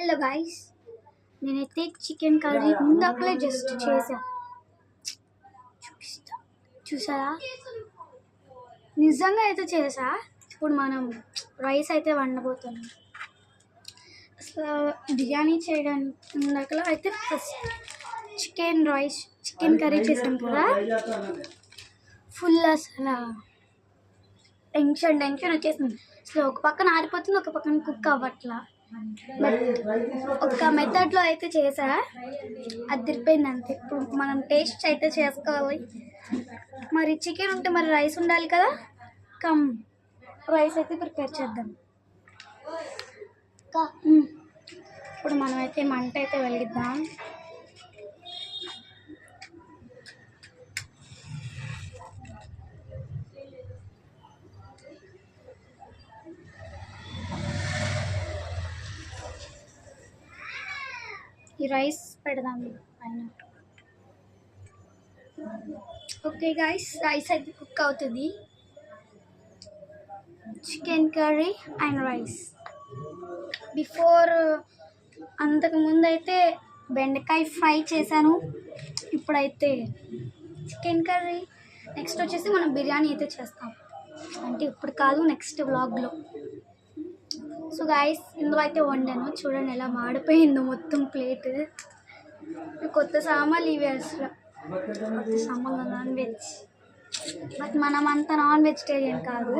Hello guys, నేనైతే chicken curry ఇందాకలే just చేసా. చూసారా, నిజంగా అయితే చేసా. ఇప్పుడు మనం రైస్ అయితే వండబోతున్నాం. అసలు బిర్యానీ చేయడానికి ఇందాకలో అయితే ఫస్ట్ చికెన్ కర్రీ చేసాం కదా, ఫుల్ అసలు టెన్షన్ వచ్చేసింది. అసలు ఒక పక్కన ఆరిపోతుంది, ఒక పక్కన కుక్ అవ్వట్లా. ఒక మెథడ్లో అయితే చేసా, అది తిరిపోయింది అంతే. ఇప్పుడు మనం టేస్ట్ అయితే చేసుకోవాలి. మరి చికెన్ ఉంటే మరి రైస్ ఉండాలి కదా, రైస్ అయితే ప్రిపేర్ చేద్దాం. ఇప్పుడు మనమైతే మంట అయితే వెలిగిద్దాం. ఈ రైస్ పెడదాం పైన. ఓకే గాయ్స్, రైస్ అయితే కుక్ అవుతుంది. Chicken curry and rice. అంతకుముందు అయితే బెండకాయ ఫ్రై చేశాను, ఇప్పుడైతే చికెన్ కర్రీ. నెక్స్ట్ వచ్చేసి మనం బిర్యానీ అయితే చేస్తాం, అంటే ఇప్పుడు కాదు, నెక్స్ట్ వ్లాగ్లో. సో గాయస్, ఇందులో అయితే వండాను. చూడండి ఎలా మాడిపోయిందో మొత్తం ప్లేట్. కొత్త సామాన్లు ఇవి, అసలు కొత్త సామాన్లు. నాన్ వెజ్, బట్ మనం అంతా నాన్ వెజిటేరియన్ కాదు.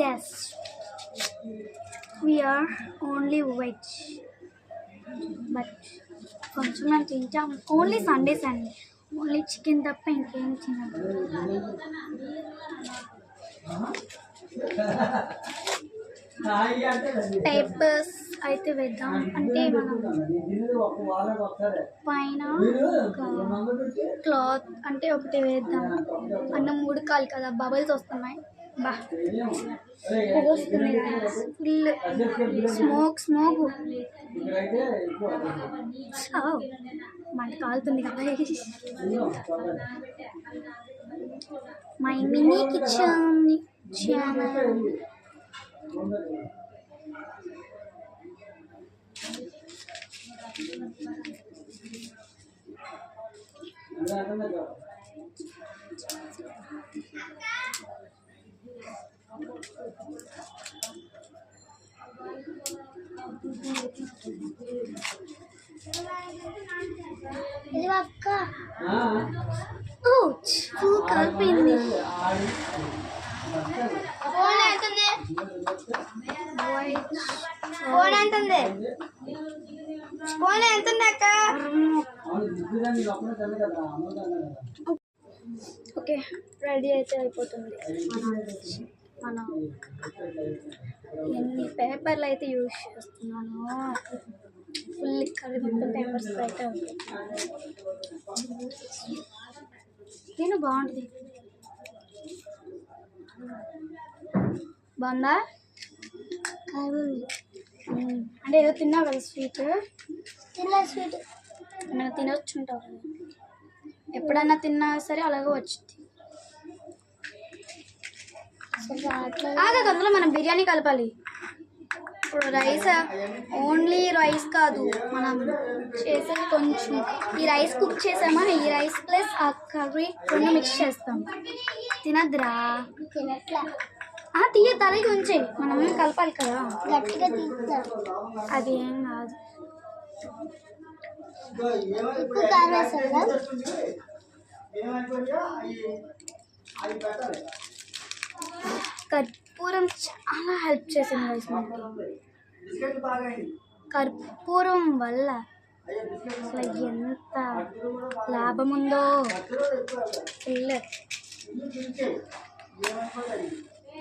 Just we are only veg, but కొంచెం మేము తింటాం. ఓన్లీ సండేస్ అండి, ఓన్లీ చికెన్ తప్ప ఇంకేం తినదు. పేపర్స్ అయితే వేద్దాం, అంటే మనం పైన క్లాత్ అంటే ఒకటి వేద్దాం. అన్నం ఉడకాలి కదా, బబుల్స్ వస్తున్నాయి. వస్తుంది ఫుల్ స్మోక్. మంట కాలుతుంది కదా. My mini kitchen channel. ఇది అక్క ఫుల్ కలిపింది. ఫోన్ ఎంతుంది? అక్క? ఓకే, రెడీ అయితే అయిపోతుంది. మనం ఎన్ని పేపర్లు అయితే యూజ్ చేస్తున్నాను, ఫుల్ కర్రీ మొత్తం పేపర్స్ అయితే ఉంటుంది. నేను బాగుంటుంది. బాగుందా? అంటే ఏదో తిన్నావు కదా స్వీట్. నేను తినొచ్చుంటావు కదా, ఎప్పుడన్నా తిన్నా సరే అలాగే వచ్చింది. అందులో మనం బిర్యానీ కలపాలి. ఇప్పుడు రైస్ ఓన్లీ రైస్ కాదు, మనం చేసేది కొంచెం. ఈ రైస్ కుక్ చేసామా, ఈ రైస్ ప్లస్ ఆ కర్రీ రెండు మిక్స్ చేస్తాం. తినద్దురా, తీయ తలకి ఉంచే, మనం కలపాలి కదా, గట్టిగా తీస్తారు. అది ఏం కాదు. కర్పూరం చాలా హెల్ప్ చేసింది గైస్ మనకి. కర్పూరం వల్ల అసలు ఎంత లాభం ఉందో.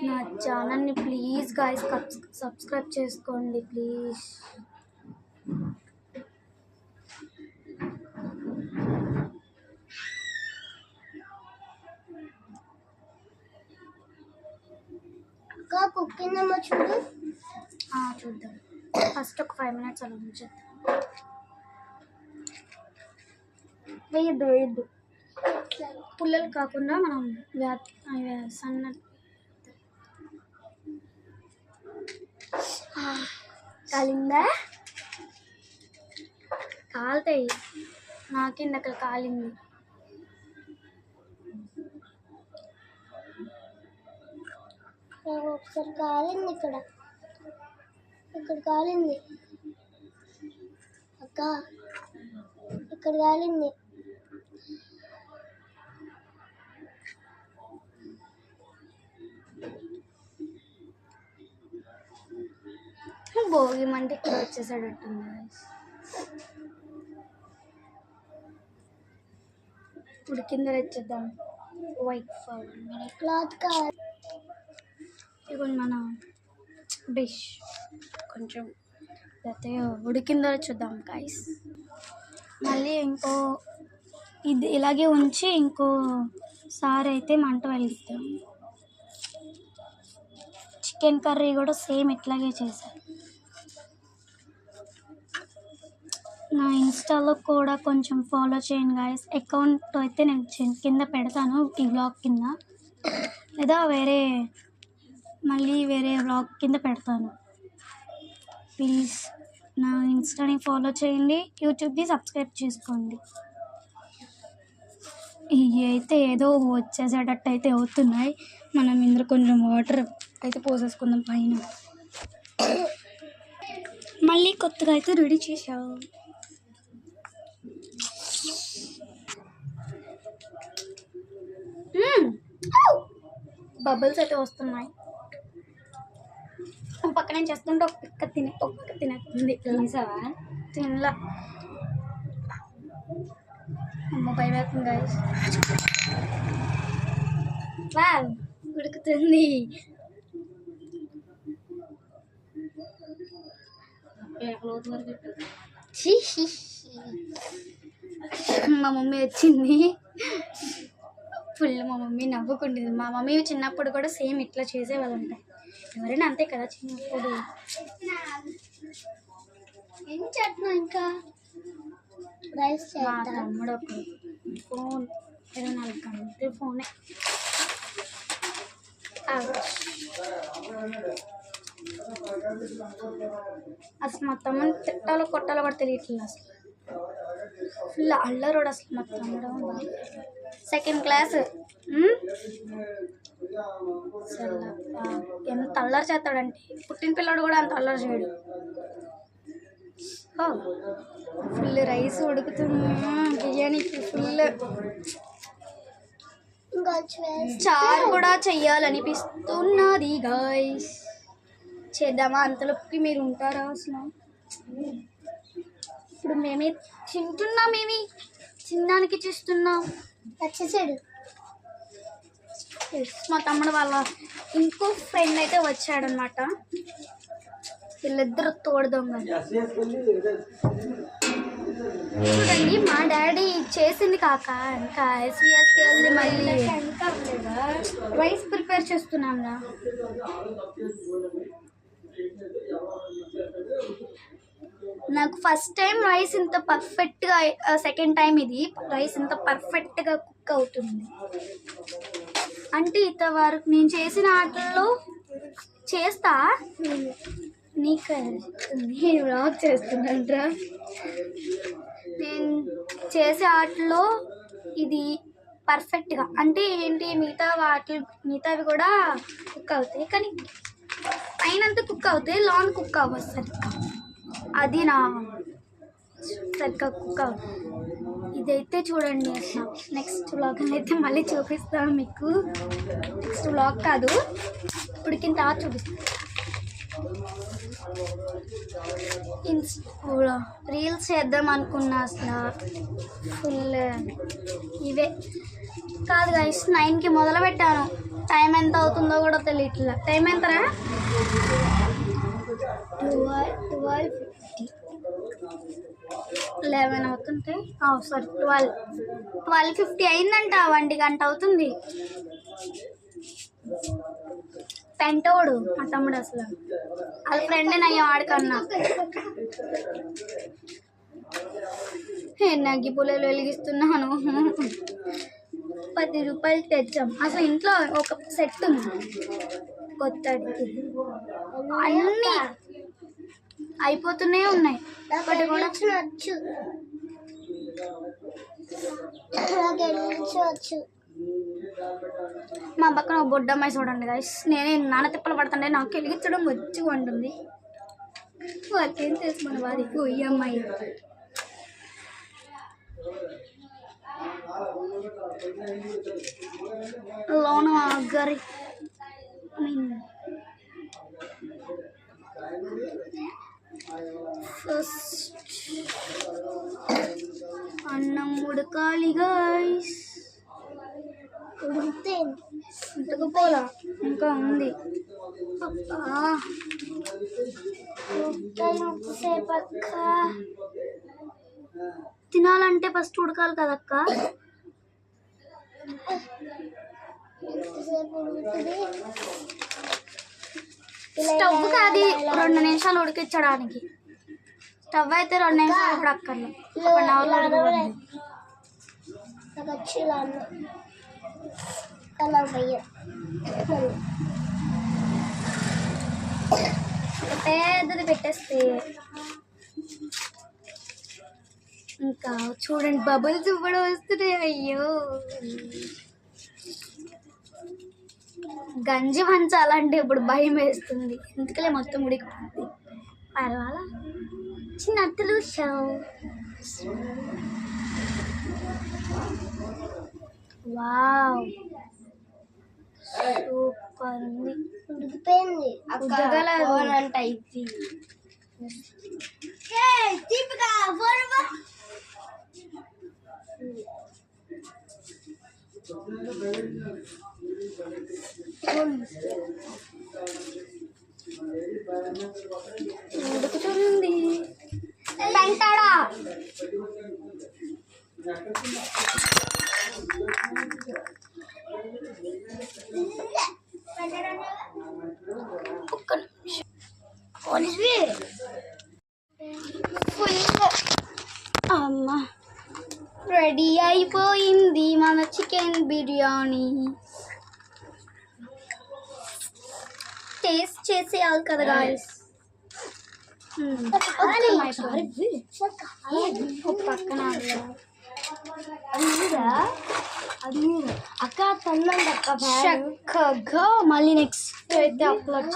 నా ఛానల్ని ప్లీజ్ గైస్ సబ్స్క్రైబ్ చేసుకోండి ప్లీజ్. కుకింగ్ ఏమో చూద్దాం. ఫస్ట్ ఒక 5 minutes అలా ఉంచేద్దాం. వేయద్దు పుల్లలు కాకుండా మనం సన్న కాలిందా? కాలుతాయి. నాకిందక కాలింది. ఒకసారి కాలింది, ఇక్కడ కాలింది అక్క, ఇక్కడ కాలింది. భోగి మంటే ఇక్కడ వచ్చేసాడట్టుంది. ఉడికిందో తెచ్చేద్దాం. వైట్ క్లాత్ కావాలి. ఇదిగోండి మన డిష్. కొంచెం అయితే ఉడికిందో చూద్దాం గైస్. మళ్ళీ ఇది ఇలాగే ఉంచి ఇంకోసారి అయితే మంట వెలిగిద్దాం. చికెన్ కర్రీ కూడా సేమ్ ఇట్లాగే చేశాను. నా ఇన్స్టాలో కూడా కొంచెం ఫాలో చేయండి గాయస్. అకౌంట్ అయితే నేను కింద పెడతాను, ఈ వ్లాగ్ కింద, లేదా మళ్ళీ వేరే వ్లాగ్ కింద పెడతాను. ప్లీజ్ నా ఇన్స్టాని ఫాలో చేయండి, యూట్యూబ్ని సబ్స్క్రైబ్ చేసుకోండి. ఇవి అయితే ఏదో వచ్చేసేటట్టు అయితే అవుతున్నాయి. మనం ఇందులో కొంచెం వాటర్ అయితే పోసేసుకుందాం పైన. మళ్ళీ కొత్తగా అయితే రెడీ చేసావు. బబుల్స్ అయితే వస్తున్నాయి. పక్కన నేను చేస్తుంటే ఒక పిక్క తినేస్తుంది. తినేసావా? తినలా. అమ్మ భయం అవుతుంది గాయస్. ఉడుకుతుంది. మా మమ్మీ వచ్చింది. ఫుల్ మా మమ్మీ నవ్వుకుంటుంది. మా మమ్మీ చిన్నప్పుడు కూడా సేమ్ ఇట్లా చేసేవాళ్ళంట. ఎవరైనా అంతే కదా చిన్నప్పుడు. ఏం చేస్తున్నా ఇంకా రైస్ మా తమ్ముడు అప్పుడు ఫోన్ 24 గంటలు ఫోనే. అసలు మా తమ్ముడు తిట్టాలో కొట్టాలో కూడా తెలియట్లేదు. అసలు ఫుల్ అల్లరోడు అసలు మా తమ్ముడు. 2nd class. ఎంత అల్లరి చేస్తాడంటే పుట్టిన పిల్లడు కూడా అంత అల్లరి చేయడు. ఫుల్ రైస్ ఉడుకుతుంది. బిర్యానీకి ఫుల్ చారు కూడా చెయ్యాలనిపిస్తున్నది గాయ్స్. చేద్దామా? అంతలోకి మీరు ఉంటారా? అసలు ఇప్పుడు మేమే తింటున్నాం, తినడానికి చేస్తున్నాం. వచ్చేసాడు మా తమ్ముడు వాళ్ళ ఇంకో ఫ్రెండ్ అయితే వచ్చాడనమాట. వీళ్ళిద్దరు తోడు దొంగలు. చూడండి మా డాడీ చేసింది కాక ఇంకా ఎస్విఎస్కి వెళ్ళి మళ్ళీ రైస్ ప్రిపేర్ చేస్తున్నాం రా. నాకు ఫస్ట్ టైం రైస్ ఇంత పర్ఫెక్ట్గా, 2nd టైం ఇది రైస్ ఇంత పర్ఫెక్ట్గా కుక్ అవుతుంది. అంటే ఇంతవరకు నేను చేసిన ఆటల్లో చేస్తా, నీకు వ్లాగ్ చేస్తున్నాంట్రా. నేను చేసే ఆటల్లో ఇది పర్ఫెక్ట్గా, అంటే ఏంటి మిగతావి కూడా కుక్ అవుతాయి, కానీ పైనంతా కుక్ అవుతాయి, లాన్ కుక్ అవ్వదు సరిగ్గా. అది నా సరిగ్గా కుక్ అవుతుంది. ఇదైతే చూడండి. అసలు నెక్స్ట్ వ్లాగ్ అయితే మళ్ళీ చూపిస్తాను మీకు. నెక్స్ట్ వ్లాగ్ కాదు, ఉడికిన తర్వాత చూపిస్తాను. రీల్స్ చేద్దాం అనుకున్నా. అసలు ఫుల్ ఇవే కాదు గైస్. 9కి మొదలు పెట్టాను. టైం ఎంత అవుతుందో కూడా తెలియట్లా. టైం ఎంతరా? 12:50. 11 అవుతుంటే సారీ 12:50 అయిందంట. 1 గంట అవుతుంది. పెంటోడు మా తమ్ముడు. అసలు వాళ్ళ ఫ్రెండ్ నయ్యం ఆడికన్నా. నగ్గి పుల్లలు వెలిగిస్తున్నాను. 10 రూపాయలు తెచ్చాం. అసలు ఇంట్లో ఒక సెట్ ఉంది కొత్తది. అన్నీ అయిపోతూనే ఉన్నాయి. నాకు ఒకటి కూడా ఎడిట్స్ వచ్చు. నాకు ఎడిట్స్ వచ్చు. మా పక్కన ఒక బొడ్డమ్మాయి చూడండి గైస్, నేనే నాన్న తిప్పలు పడుతుండే నాకు వెలిగించడం వచ్చి ఉంటుంది. వాళ్ళకేం తెలుసు మన వారికి ఈ అమ్మాయి. లోన గరి ఫస్ట్ అన్నం ఉడకాలి గైస్. ఉడికితే ఉడకపోలా ఇంకా ఉంది. ఎంతసేపు అక్క? తినాలంటే ఫస్ట్ ఉడకాలి కదక్క. ఎంతసేపు ఉడుకుతుంది? స్టవ్ కాదు 2 నిమిషాలు ఉడికించడానికి. స్టవ్ అయితే 2 నిమిషాలు కూడా అక్కర్లేదు, 1 అవర్లో ఉడికిపోతుంది. నాకు వచ్చి ఇలా అన్న కలర్ భయ్య పెద్దది పెట్టేస్తే ఇంకా చూడండి బబుల్స్ ఇప్పుడు వస్తున్నాయి. అయ్యో గంజి పంచాలంటే ఇప్పుడు భయం వేస్తుంది, ఎందుకలే మొత్తం ఉడికిపోతుంది. పర్వాలా చిన్నట్టులు షో. వావ్ సూపర్ ఉంది. ఉడికిపోయింది. ఉడకలేదు. అంటే ఇది ఉడుకుతుంది. పెంటాడా ఒక్క నిమిషం. అమ్మ రెడీ అయిపోయింది మన చికెన్ బిర్యానీ. టేస్ట్ చేసేయాలి కదా గాయస్. పక్కన అక్క తన్నండి అక్క చక్కగా మళ్ళీ నెక్స్ట్ అయితే అప్లోడ్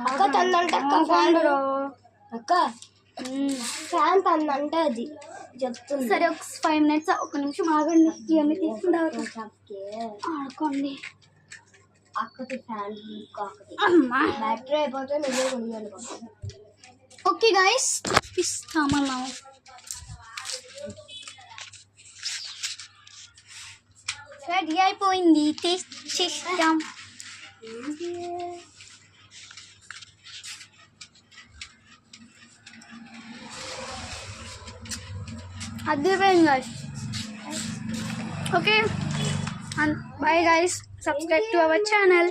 అక్క తన్నంటే అక్క ఫ్యాన్ అక్క ఫ్యాన్ తన్నంటే అది చెప్తుంది. సరే ఒక 5 minutes 1 నిమిషం ఆగండి. ఇవన్నీ తీసుకుని ఆడుకోండి. అక్కకి ఫ్యాన్ అమ్మా బ్యాటరీ అయిపోతే నువ్వే కొనియాలి. ఓకే గైస్ చూపిస్తామన్నా. రెడీ అయిపోయింది, టేస్ట్ చేస్తాం. అదిరిపోయింది guys. Okay bye guys, subscribe to our channel.